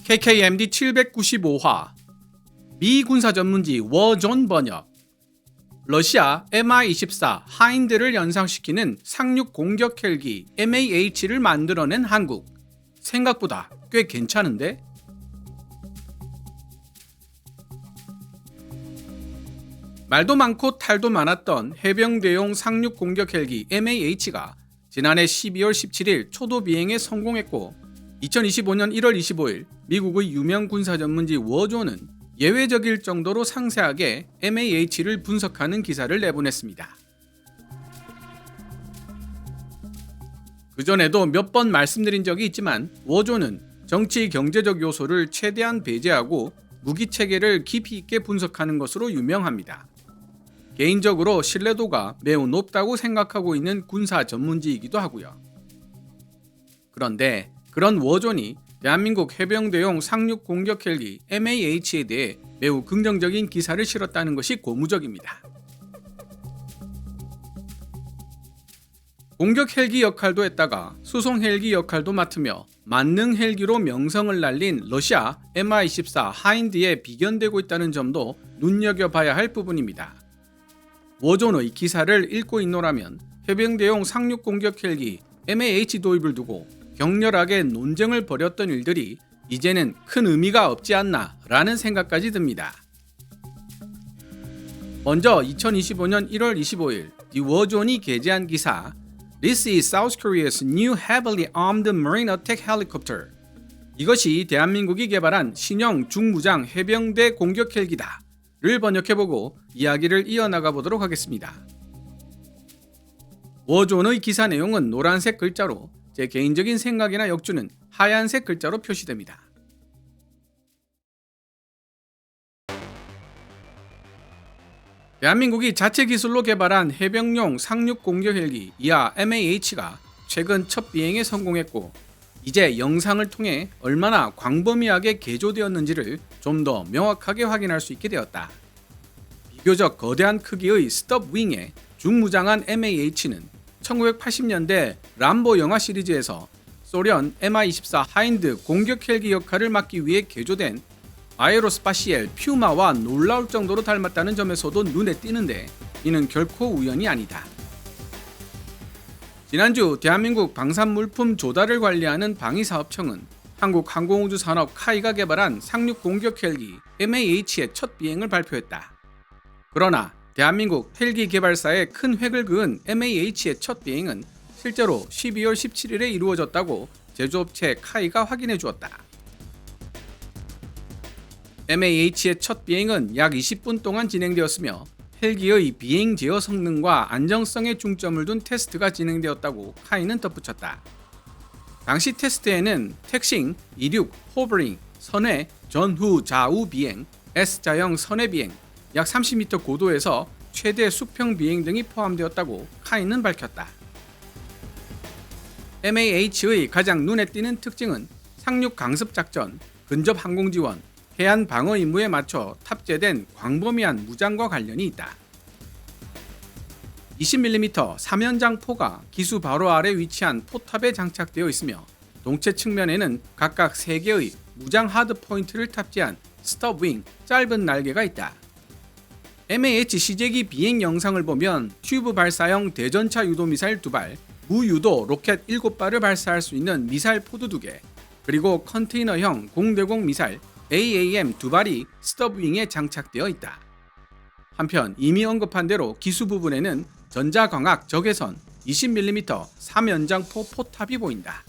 KKMD 795화 미 군사 전문지 워존 번역. 러시아 Mi-24 하인드를 연상시키는 상륙 공격 헬기 MAH를 만들어낸 한국. 생각보다 꽤 괜찮은데? 말도 많고 탈도 많았던 해병대용 상륙 공격 헬기 MAH가 지난해 12월 17일 초도 비행에 성공했고 2025년 1월 25일 미국의 유명 군사 전문지 워존은 예외적일 정도로 상세하게 MAH를 분석하는 기사를 내보냈습니다. 그전에도 몇 번 말씀드린 적이 있지만 워존은 정치 경제적 요소를 최대한 배제하고 무기 체계를 깊이 있게 분석하는 것으로 유명합니다. 개인적으로 신뢰도가 매우 높다고 생각하고 있는 군사 전문지이기도 하고요. 그런데 그런 워존이 대한민국 해병대용 상륙 공격 헬기 MAH에 대해 매우 긍정적인 기사를 실었다는 것이 고무적입니다. 공격 헬기 역할도 했다가 수송 헬기 역할도 맡으며 만능 헬기로 명성을 날린 러시아 Mi-24 하인드에 비견되고 있다는 점도 눈여겨봐야 할 부분입니다. 워존의 기사를 읽고 있노라면 해병대용 상륙 공격 헬기 MAH 도입을 두고 격렬하게 논쟁을 벌였던 일들이 이제는 큰 의미가 없지 않나 라는 생각까지 듭니다. 먼저 2025년 1월 25일 디 워존이 게재한 기사 This is South Korea's new heavily armed marine attack helicopter. 이것이 대한민국이 개발한 신형 중무장 해병대 공격 헬기다 를 번역해보고 이야기를 이어나가 보도록 하겠습니다. 워존의 기사 내용은 노란색 글자로 제 개인적인 생각이나 역주는 하얀색 글자로 표시됩니다. 대한민국이 자체 기술로 개발한 해병용 상륙 공격 헬기 이하 MAH가 최근 첫 비행에 성공했고 이제 영상을 통해 얼마나 광범위하게 개조되었는지를 좀 더 명확하게 확인할 수 있게 되었다. 비교적 거대한 크기의 스톱윙의 중무장한 MAH는 1980년대 람보 영화 시리즈에서 소련 Mi-24 하인드 공격 헬기 역할을 맡기 위해 개조된 아에로스파시엘 퓨마와 놀라울 정도로 닮았다는 점에서도 눈에 띄는데 이는 결코 우연이 아니다. 지난주 대한민국 방산물품 조달을 관리하는 방위사업청은 한국항공우주산업 카이가 개발한 상륙 공격 헬기 MAH의 첫 비행을 발표했다. 그러나 대한민국 헬기 개발사에 큰 획을 그은 MAH의 첫 비행은 실제로 12월 17일에 이루어졌다고 제조업체 카이가 확인해 주었다. MAH의 첫 비행은 약 20분 동안 진행되었으며 헬기의 비행 제어 성능과 안정성에 중점을 둔 테스트가 진행되었다고 카이는 덧붙였다. 당시 테스트에는 택싱, 이륙, 호버링, 선회, 전후 좌우 비행, S자형 선회 비행, 약 30m 고도에서 최대 수평 비행 등이 포함되었다고 카이는 밝혔다. MAH의 가장 눈에 띄는 특징은 상륙 강습 작전, 근접 항공 지원, 해안 방어 임무에 맞춰 탑재된 광범위한 무장과 관련이 있다. 20mm 3연장 포가 기수 바로 아래 위치한 포탑에 장착되어 있으며 동체 측면에는 각각 3개의 무장 하드 포인트를 탑재한 스톱윙 짧은 날개가 있다. MAH 시제기 비행 영상을 보면 튜브 발사형 대전차 유도 미사일 2발, 무유도 로켓 7발을 발사할 수 있는 미사일 포드 2개, 그리고 컨테이너형 공대공 미사일 AAM 2발이 스톱윙에 장착되어 있다. 한편 이미 언급한 대로 기수 부분에는 전자광학 적외선 20mm 3연장포 포탑이 보인다.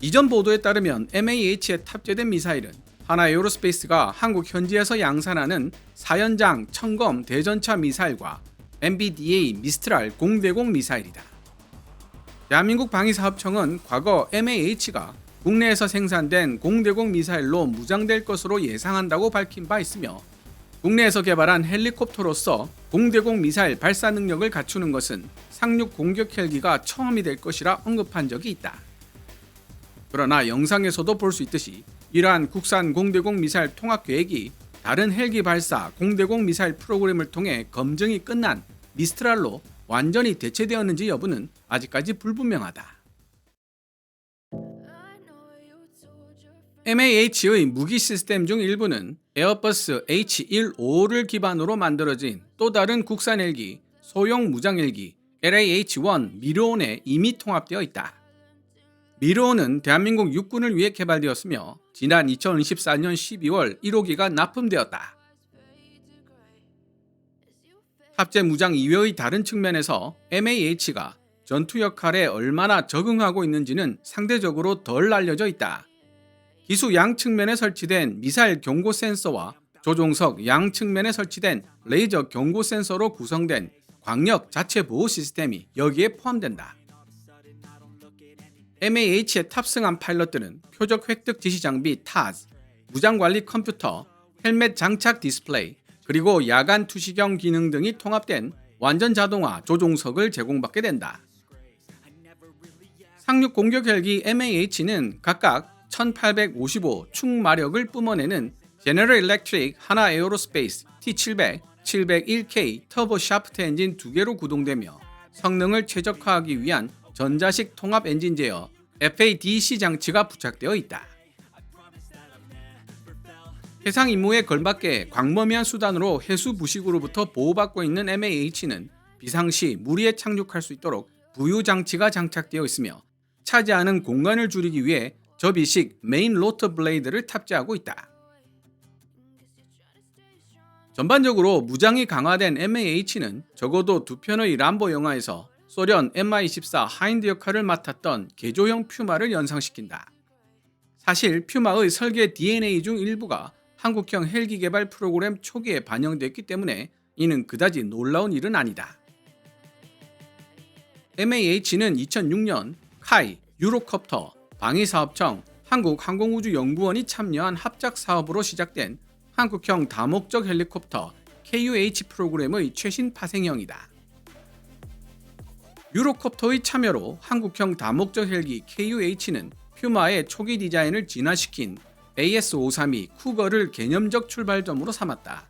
이전 보도에 따르면 MAH에 탑재된 미사일은 하나에어로스페이스가 한국 현지에서 양산하는 4연장 청검 대전차 미사일과 MBDA 미스트랄 공대공 미사일이다. 대한민국 방위사업청은 과거 MAH가 국내에서 생산된 공대공 미사일로 무장될 것으로 예상한다고 밝힌 바 있으며 국내에서 개발한 헬리콥터로서 공대공 미사일 발사 능력을 갖추는 것은 상륙 공격 헬기가 처음이 될 것이라 언급한 적이 있다. 그러나 영상에서도 볼 수 있듯이 이러한 국산 공대공 미사일 통합 계획이 다른 헬기 발사 공대공 미사일 프로그램을 통해 검증이 끝난 미스트랄로 완전히 대체되었는지 여부는 아직까지 불분명하다. MAH의 무기 시스템 중 일부는 에어버스 H155를 기반으로 만들어진 또 다른 국산 헬기, 소형 무장 헬기 LAH-1 미르온에 이미 통합되어 있다. 미르온은 대한민국 육군을 위해 개발되었으며 지난 2024년 12월 1호기가 납품되었다. 탑재 무장 이외의 다른 측면에서 MAH가 전투 역할에 얼마나 적응하고 있는지는 상대적으로 덜 알려져 있다. 기수 양 측면에 설치된 미사일 경고 센서와 조종석 양 측면에 설치된 레이저 경고 센서로 구성된 광역 자체 보호 시스템이 여기에 포함된다. MAH에 탑승한 파일럿들은 표적 획득 지시 장비 TAS, 무장 관리 컴퓨터, 헬멧 장착 디스플레이, 그리고 야간 투시경 기능 등이 통합된 완전 자동화 조종석을 제공받게 된다. 상륙 공격 헬기 MAH는 각각 1855 충마력을 뿜어내는 제너럴 일렉트릭 하나 에어로스페이스 T700, 701K 터보 샤프트 엔진 2개로 구동되며 성능을 최적화하기 위한 전자식 통합 엔진 제어 FADC 장치가 부착되어 있다. 해상 임무에 걸맞게 광범위한 수단으로 해수 부식으로부터 보호받고 있는 MAH는 비상시 무리에 착륙할 수 있도록 부유 장치가 장착되어 있으며 차지하는 공간을 줄이기 위해 접이식 메인 로터 블레이드를 탑재하고 있다. 전반적으로 무장이 강화된 MAH는 적어도 두 편의 람보 영화에서 소련 MI-24 하인드 역할을 맡았던 개조형 퓨마를 연상시킨다. 사실 퓨마의 설계 DNA 중 일부가 한국형 헬기 개발 프로그램 초기에 반영됐기 때문에 이는 그다지 놀라운 일은 아니다. MAH는 2006년 카이, 유로콥터, 방위사업청, 한국항공우주연구원이 참여한 합작 사업으로 시작된 한국형 다목적 헬리콥터 KUH 프로그램의 최신 파생형이다. 유로콥터의 참여로 한국형 다목적 헬기 KUH는 퓨마의 초기 디자인을 진화시킨 AS532 쿠거를 개념적 출발점으로 삼았다.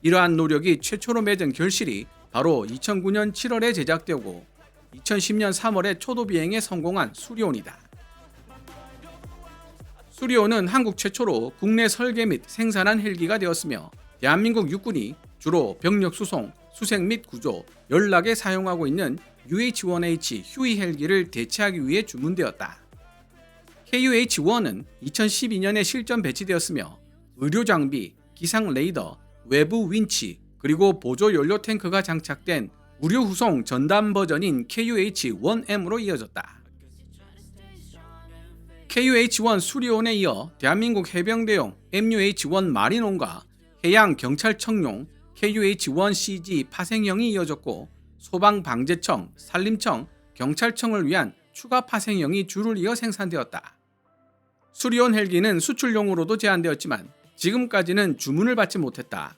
이러한 노력이 최초로 맺은 결실이 바로 2009년 7월에 제작되고 2010년 3월에 초도 비행에 성공한 수리온이다. 수리온은 한국 최초로 국내 설계 및 생산한 헬기가 되었으며 대한민국 육군이 주로 병력 수송, 수색 및 구조, 연락에 사용하고 있는 UH-1H 휴이 헬기를 대체하기 위해 주문되었다. KUH-1은 2012년에 실전 배치되었으며 의료 장비, 기상 레이더, 외부 윈치, 그리고 보조 연료 탱크가 장착된 무료 후송 전담 버전인 KUH-1M으로 이어졌다. KUH-1 수리온에 이어 대한민국 해병대용 MUH-1 마린온과 해양 경찰청용 KUH-1CG 파생형이 이어졌고 소방방재청, 산림청, 경찰청을 위한 추가 파생형이 줄을 이어 생산되었다. 수리온 헬기는 수출용으로도 제한되었지만 지금까지는 주문을 받지 못했다.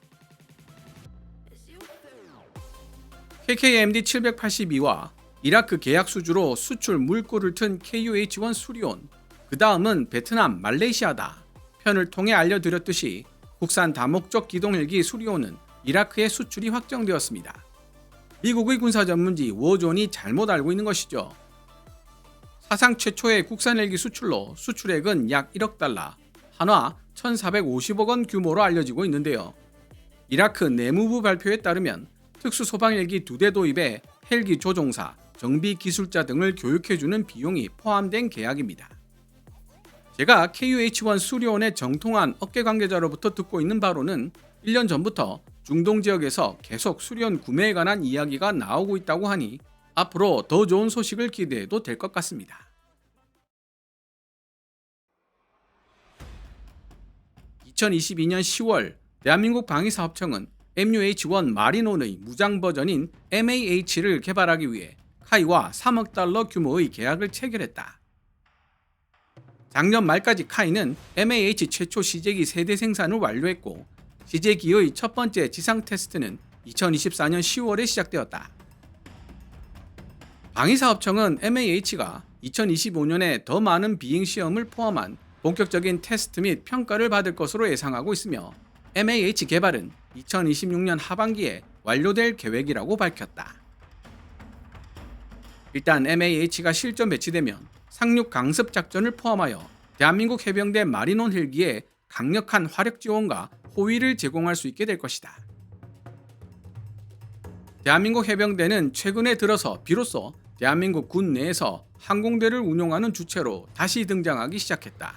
KKMD 782와 이라크 계약 수주로 수출 물꼬를 튼 KUH-1 수리온, 그 다음은 베트남, 말레이시아다. 편을 통해 알려드렸듯이 국산 다목적 기동헬기 수리온은 이라크에 수출이 확정되었습니다. 미국의 군사전문지 워존이 잘못 알고 있는 것이죠. 사상 최초의 국산 헬기 수출로 수출액은 약 1억 달러, 한화 1,450억 원 규모로 알려지고 있는데요. 이라크 내무부 발표에 따르면 특수소방헬기 2대 도입에 헬기 조종사, 정비 기술자 등을 교육해주는 비용이 포함된 계약입니다. 제가 KUH-1 수리온의 정통한 업계 관계자로부터 듣고 있는 바로는 1년 전부터 중동 지역에서 계속 수리온 구매에 관한 이야기가 나오고 있다고 하니 앞으로 더 좋은 소식을 기대해도 될 것 같습니다. 2022년 10월 대한민국 방위사업청은 MUH-1 마린온의 무장 버전인 MAH를 개발하기 위해 카이와 3억 달러 규모의 계약을 체결했다. 작년 말까지 카이는 MAH 최초 시제기 세대 생산을 완료했고 시제기의 첫 번째 지상 테스트는 2024년 10월에 시작되었다. 방위사업청은 MAH가 2025년에 더 많은 비행시험을 포함한 본격적인 테스트 및 평가를 받을 것으로 예상하고 있으며 MAH 개발은 2026년 하반기에 완료될 계획이라고 밝혔다. 일단 MAH가 실전 배치되면 상륙 강습 작전을 포함하여 대한민국 해병대 마린온 헬기에 강력한 화력 지원과 호위를 제공할 수 있게 될 것이다. 대한민국 해병대는 최근에 들어서 비로소 대한민국 군 내에서 항공대를 운용하는 주체로 다시 등장하기 시작했다.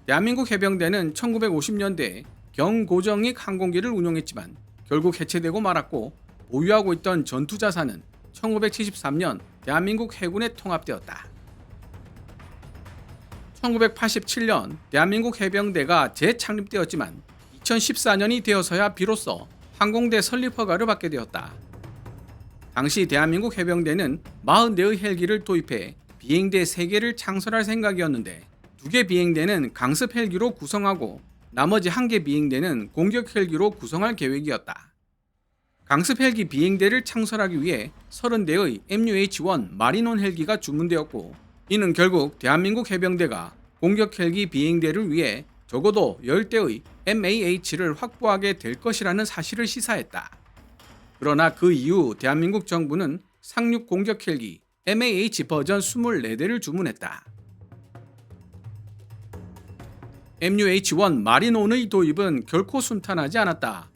대한민국 해병대는 1950년대에 경고정익 항공기를 운용했지만 결국 해체되고 말았고, 보유하고 있던 전투자산은 1973년 대한민국 해군에 통합되었다. 1987년 대한민국 해병대가 재창립되었지만 2014년이 되어서야 비로소 항공대 설립 허가를 받게 되었다. 당시 대한민국 해병대는 44의 헬기를 도입해 비행대 3개를 창설할 생각이었는데, 2개 비행대는 강습 헬기로 구성하고 나머지 1개 비행대는 공격 헬기로 구성할 계획이었다. 강습 헬기 비행대를 창설하기 위해 30대의 MUH-1 마린온 헬기가 주문되었고, 이는 결국 대한민국 해병대가 공격 헬기 비행대를 위해 적어도 10대의 MAH를 확보하게 될 것이라는 사실을 시사했다. 그러나 그 이후 대한민국 정부는 상륙 공격 헬기 MAH 버전 24대를 주문했다. MUH-1 마린온의 도입은 결코 순탄하지 않았다.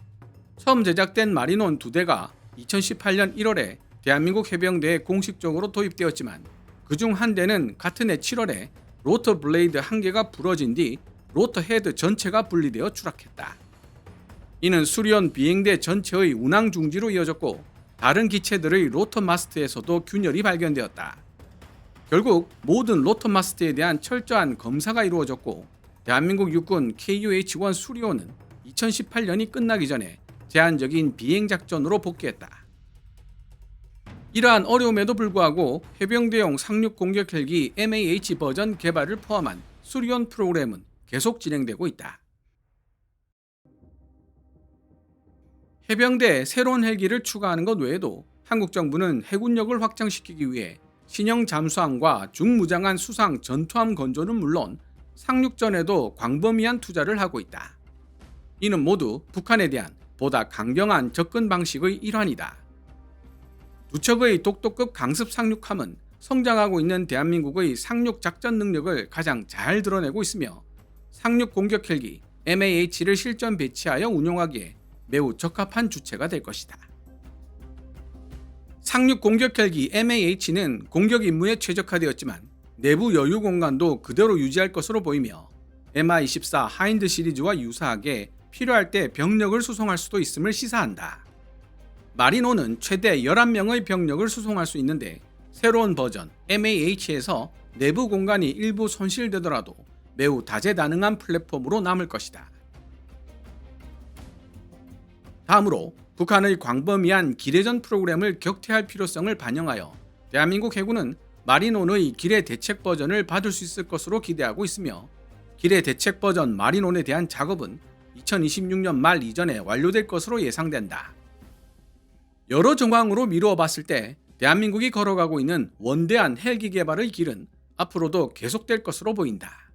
처음 제작된 마린온 2대가 2018년 1월에 대한민국 해병대에 공식적으로 도입되었지만, 그중 한 대는 같은 해 7월에 로터 블레이드 1개가 부러진 뒤 로터 헤드 전체가 분리되어 추락했다. 이는 수리온 비행대 전체의 운항 중지로 이어졌고, 다른 기체들의 로터 마스트에서도 균열이 발견되었다. 결국 모든 로터 마스트에 대한 철저한 검사가 이루어졌고, 대한민국 육군 KUH-1 수리온은 2018년이 끝나기 전에 제한적인 비행작전으로 복귀했다. 이러한 어려움에도 불구하고 해병대용 상륙 공격 헬기 MAH 버전 개발을 포함한 수리온 프로그램은 계속 진행되고 있다. 해병대에 새로운 헬기를 추가하는 것 외에도 한국 정부는 해군력을 확장시키기 위해 신형 잠수함과 중무장한 수상 전투함 건조는 물론 상륙전에도 광범위한 투자를 하고 있다. 이는 모두 북한에 대한 보다 강경한 접근 방식의 일환이다. 2척의 독도급 강습 상륙함은 성장하고 있는 대한민국의 상륙 작전 능력을 가장 잘 드러내고 있으며, 상륙 공격 헬기 MAH를 실전 배치하여 운용하기에 매우 적합한 주체가 될 것이다. 상륙 공격 헬기 MAH는 공격 임무에 최적화되었지만 내부 여유 공간도 그대로 유지할 것으로 보이며, MI-24 하인드 시리즈와 유사하게 필요할 때 병력을 수송할 수도 있음을 시사한다. 마린온은 최대 11명의 병력을 수송할 수 있는데, 새로운 버전 MAH에서 내부 공간이 일부 손실되더라도 매우 다재다능한 플랫폼으로 남을 것이다. 다음으로 북한의 광범위한 기뢰전 프로그램을 격퇴할 필요성을 반영하여 대한민국 해군은 마린온의 기뢰 대책 버전을 받을 수 있을 것으로 기대하고 있으며, 기뢰 대책 버전 마린온에 대한 작업은 2026년 말 이전에 완료될 것으로 예상된다. 여러 정황으로 미루어 봤을 때 대한민국이 걸어가고 있는 원대한 헬기 개발의 길은 앞으로도 계속될 것으로 보인다.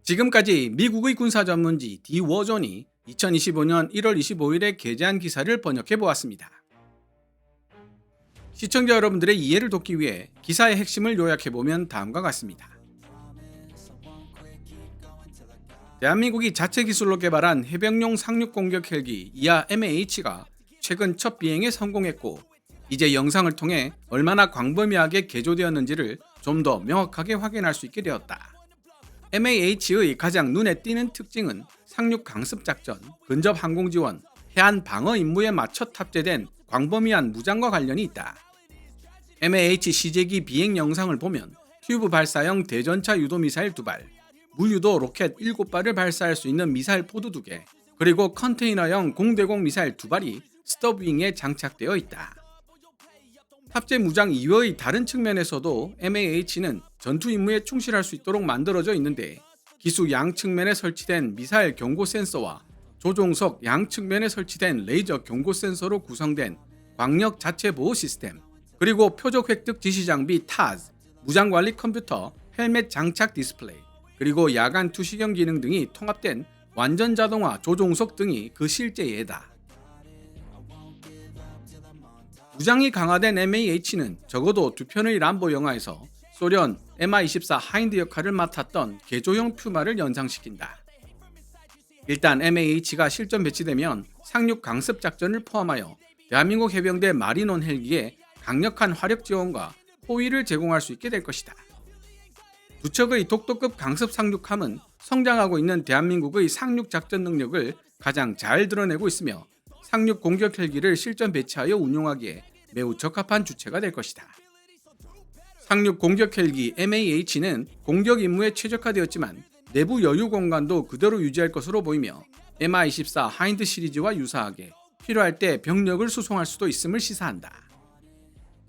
지금까지 미국의 군사 전문지 디워존이 2025년 1월 25일에 게재한 기사를 번역해 보았습니다. 시청자 여러분들의 이해를 돕기 위해 기사의 핵심을 요약해보면 다음과 같습니다. 대한민국이 자체 기술로 개발한 해병용 상륙 공격 헬기 이하 MAH가 최근 첫 비행에 성공했고, 이제 영상을 통해 얼마나 광범위하게 개조되었는지를 좀 더 명확하게 확인할 수 있게 되었다. MAH의 가장 눈에 띄는 특징은 상륙 강습 작전, 근접 항공 지원, 해안 방어 임무에 맞춰 탑재된 광범위한 무장과 관련이 있다. MAH 시제기 비행 영상을 보면 튜브 발사형 대전차 유도 미사일 2발, 무유도 로켓 7발을 발사할 수 있는 미사일 포드 2개, 그리고 컨테이너형 공대공 미사일 2발이 스톱윙에 장착되어 있다. 탑재 무장 이외의 다른 측면에서도 MAH는 전투 임무에 충실할 수 있도록 만들어져 있는데, 기수 양측면에 설치된 미사일 경고 센서와 조종석 양측면에 설치된 레이저 경고 센서로 구성된 광역 자체 보호 시스템, 그리고 표적 획득 지시 장비 TAS, 무장관리 컴퓨터, 헬멧 장착 디스플레이, 그리고 야간 투시경 기능 등이 통합된 완전 자동화 조종석 등이 그 실제 예다. 무장이 강화된 MAH는 적어도 두 편의 람보 영화에서 소련 MI-24 하인드 역할을 맡았던 개조형 퓨마를 연상시킨다. 일단 MAH가 실전 배치되면 상륙 강습 작전을 포함하여 대한민국 해병대 마린원 헬기에 강력한 화력 지원과 호위를 제공할 수 있게 될 것이다. 두 척의 독도급 강습 상륙함은 성장하고 있는 대한민국의 상륙 작전 능력을 가장 잘 드러내고 있으며 상륙 공격 헬기를 실전 배치하여 운용하기에 매우 적합한 주체가 될 것이다. 상륙 공격 헬기 MAH는 공격 임무에 최적화되었지만 내부 여유 공간도 그대로 유지할 것으로 보이며 MI-24 하인드 시리즈와 유사하게 필요할 때 병력을 수송할 수도 있음을 시사한다.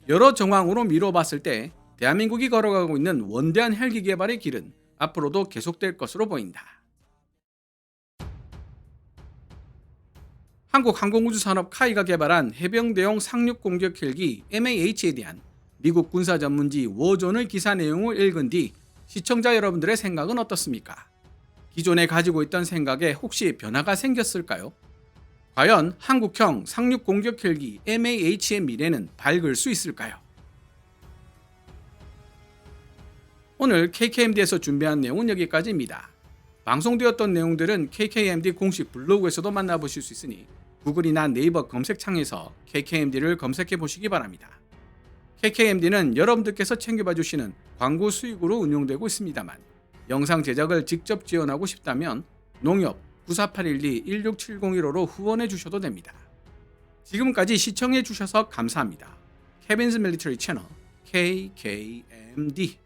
여러 정황으로 미뤄봤을 때 대한민국이 걸어가고 있는 원대한 헬기 개발의 길은 앞으로도 계속될 것으로 보인다. 한국항공우주산업 카이가 개발한 해병대용 상륙 공격 헬기 MAH에 대한 미국 군사 전문지 워존의 기사 내용을 읽은 뒤 시청자 여러분들의 생각은 어떻습니까? 기존에 가지고 있던 생각에 혹시 변화가 생겼을까요? 과연 한국형 상륙 공격 헬기 MAH의 미래는 밝을 수 있을까요? 오늘 KKMD에서 준비한 내용은 여기까지입니다. 방송되었던 내용들은 KKMD 공식 블로그에서도 만나보실 수 있으니 구글이나 네이버 검색창에서 KKMD를 검색해 보시기 바랍니다. KKMD는 여러분들께서 챙겨봐 주시는 광고 수익으로 운용되고 있습니다만 영상 제작을 직접 지원하고 싶다면 농협 9481216701호로 후원해 주셔도 됩니다. 지금까지 시청해 주셔서 감사합니다. 케빈스 밀리터리 채널 KKMD